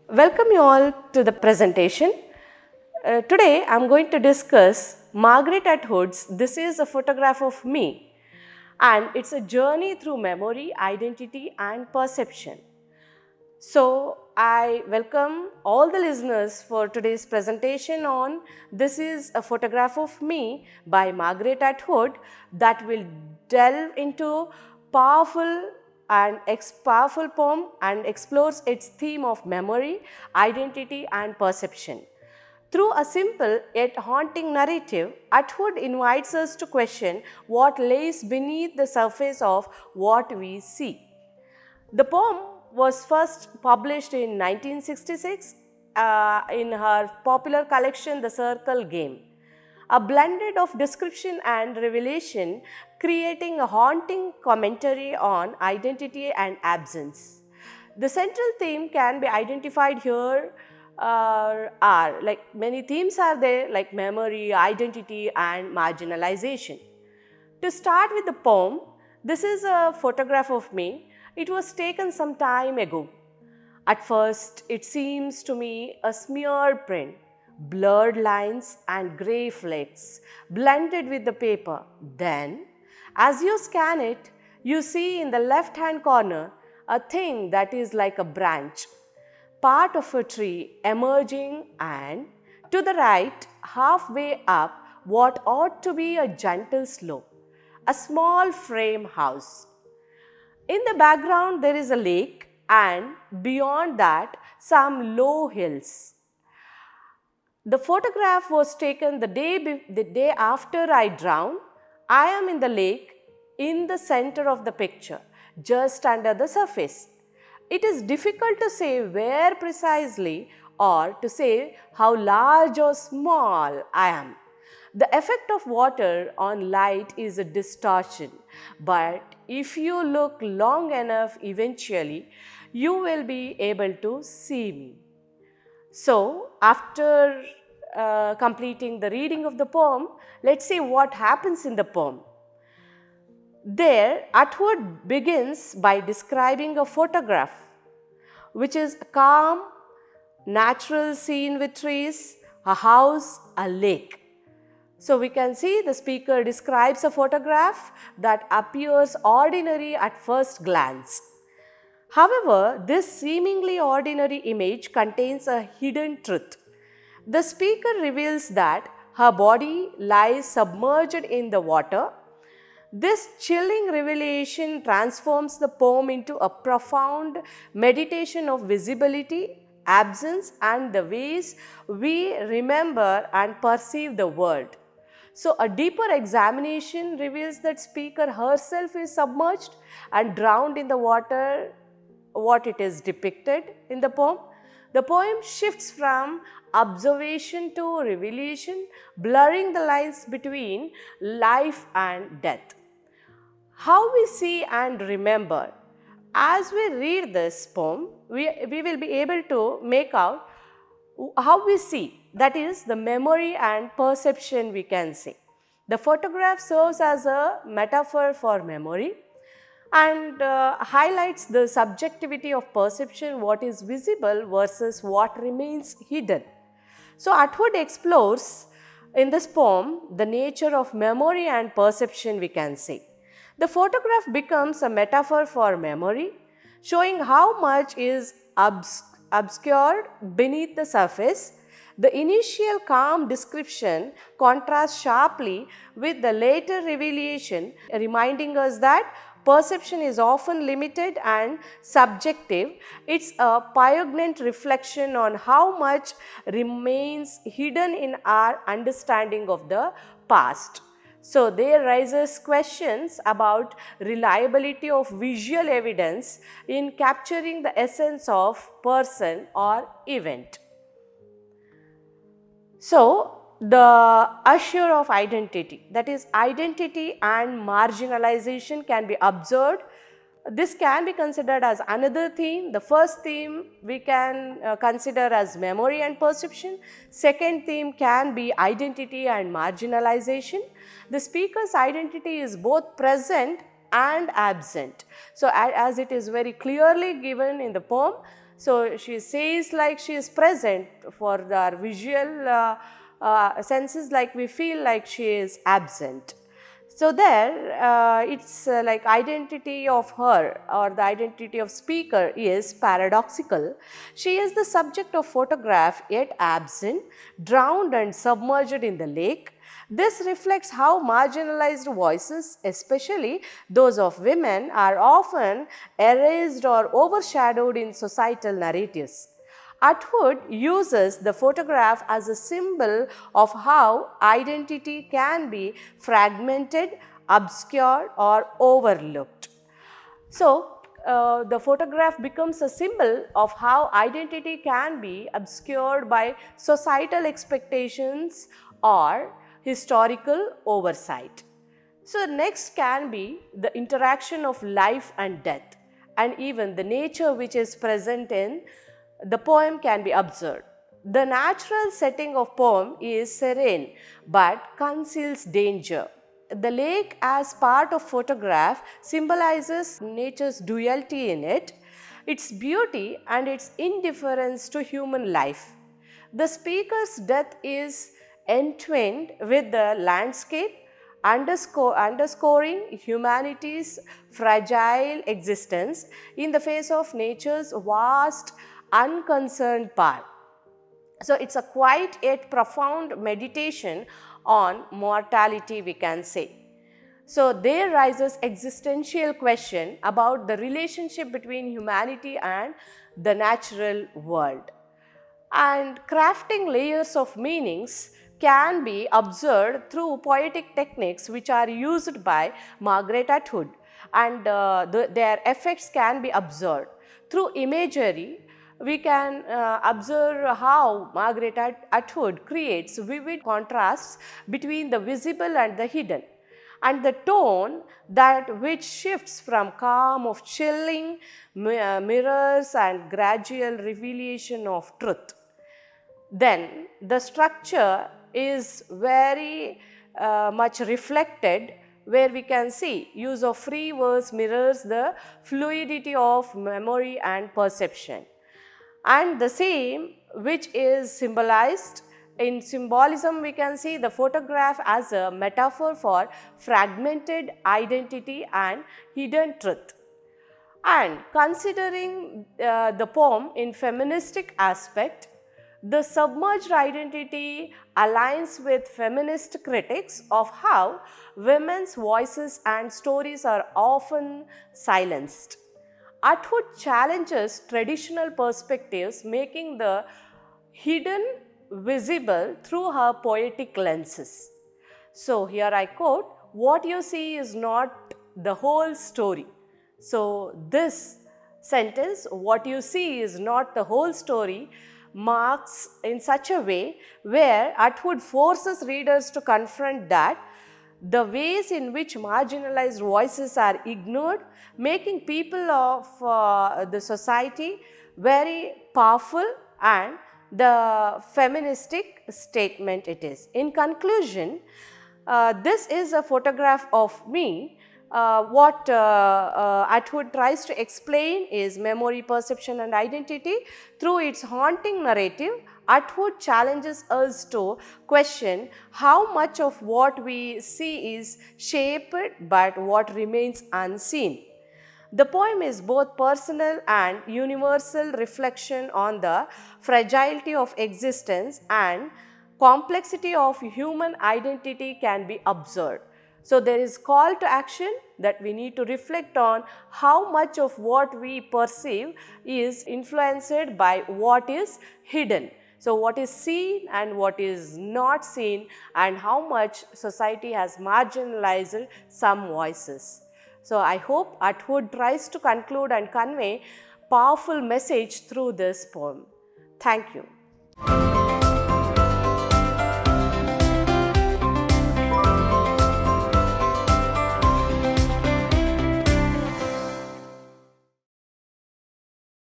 Welcome you all to the presentation. Today I am going to discuss Margaret Atwood's "This is a Photograph of Me", and it's a journey through memory, identity and perception. So I welcome all the listeners for today's presentation on "This is a Photograph of Me" by Margaret Atwood that will delve into powerful poem and explores its theme of memory, identity and perception. Through a simple yet haunting narrative, Atwood invites us to question what lays beneath the surface of what we see. The poem was first published in 1966 in her popular collection The Circle Game, a blended of description and revelation, creating a haunting commentary on identity and absence. The central theme can be identified here are like many themes are there, like memory, identity and marginalization. To start with the poem, "This is a Photograph of Me", it was taken some time ago. At first, it seems to me a smeared print, blurred lines and grey flakes blended with the paper. Then, as you scan it, you see in the left-hand corner a thing that is like a branch, part of a tree emerging, and to the right, halfway up, what ought to be a gentle slope, a small frame house. In the background, there is a lake, and beyond that, some low hills. The photograph was taken the day after I drowned. I am in the lake, in the center of the picture, just under the surface. It is difficult to say where precisely or to say how large or small I am. The effect of water on light is a distortion, but if you look long enough, eventually you will be able to see me. So, after completing the reading of the poem, let's see what happens in the poem. There, Atwood begins by describing a photograph, which is a calm, natural scene with trees, a house, a lake. So we can see the speaker describes a photograph that appears ordinary at first glance. However, this seemingly ordinary image contains a hidden truth. The speaker reveals that her body lies submerged in the water. This chilling revelation transforms the poem into a profound meditation of visibility, absence, and the ways we remember and perceive the world. So, a deeper examination reveals that speaker herself is submerged and drowned in the water, what it is depicted in the poem. The poem shifts from observation to revelation, blurring the lines between life and death. How we see and remember. As we read this poem, we will be able to make out how we see, that is the memory and perception we can say. The photograph serves as a metaphor for memory and highlights the subjectivity of perception, what is visible versus what remains hidden. So, Atwood explores in this poem the nature of memory and perception we can say. The photograph becomes a metaphor for memory, showing how much is obscured beneath the surface. The initial calm description contrasts sharply with the later revelation, reminding us that perception is often limited and subjective. It's a poignant reflection on how much remains hidden in our understanding of the past. So, there rises questions about reliability of visual evidence in capturing the essence of person or event. So, the assure of identity, that is identity and marginalization can be observed. This can be considered as another theme. The first theme we can consider as memory and perception. Second theme can be identity and marginalization. The speaker's identity is both present and absent. So, as it is very clearly given in the poem, so she says like she is present for our visual senses, like we feel like she is absent. So, there it's like identity of her or the identity of speaker is paradoxical. She is the subject of photograph yet absent, drowned and submerged in the lake. This reflects how marginalized voices, especially those of women, are often erased or overshadowed in societal narratives. Atwood uses the photograph as a symbol of how identity can be fragmented, obscured or overlooked. So, the photograph becomes a symbol of how identity can be obscured by societal expectations or historical oversight. So, next can be the interaction of life and death, and even the nature which is present in the poem can be observed. The natural setting of poem is serene but conceals danger. The lake as part of photograph symbolizes nature's duality in it, its beauty and its indifference to human life. The speaker's death is entwined with the landscape, underscoring humanity's fragile existence in the face of nature's vast unconcerned power. So, it is a quiet yet profound meditation on mortality, we can say. So, there rises existential question about the relationship between humanity and the natural world. And crafting layers of meanings can be observed through poetic techniques which are used by Margaret Atwood, and their effects can be observed through imagery. We can observe how Margaret Atwood creates vivid contrasts between the visible and the hidden, and the tone that which shifts from calm of chilling mirrors and gradual revelation of truth. Then the structure is very much reflected, where we can see use of free verse mirrors the fluidity of memory and perception. And the same which is symbolized in symbolism, we can see the photograph as a metaphor for fragmented identity and hidden truth. And considering the poem in feministic aspect, the submerged identity aligns with feminist critics of how women's voices and stories are often silenced. Atwood challenges traditional perspectives, making the hidden visible through her poetic lenses. So, here I quote, "What you see is not the whole story." So, this sentence, "what you see is not the whole story," marks in such a way where Atwood forces readers to confront that the ways in which marginalized voices are ignored, making people of the society very powerful, and the feministic statement it is. In conclusion, this is a photograph of me. What Atwood tries to explain is memory, perception and identity. Through its haunting narrative, Atwood challenges us to question how much of what we see is shaped but what remains unseen. The poem is both personal and universal reflection on the fragility of existence and complexity of human identity can be observed. So, there is call to action that we need to reflect on how much of what we perceive is influenced by what is hidden. So, what is seen and what is not seen, and how much society has marginalized some voices. So, I hope Atwood tries to conclude and convey powerful message through this poem. Thank you.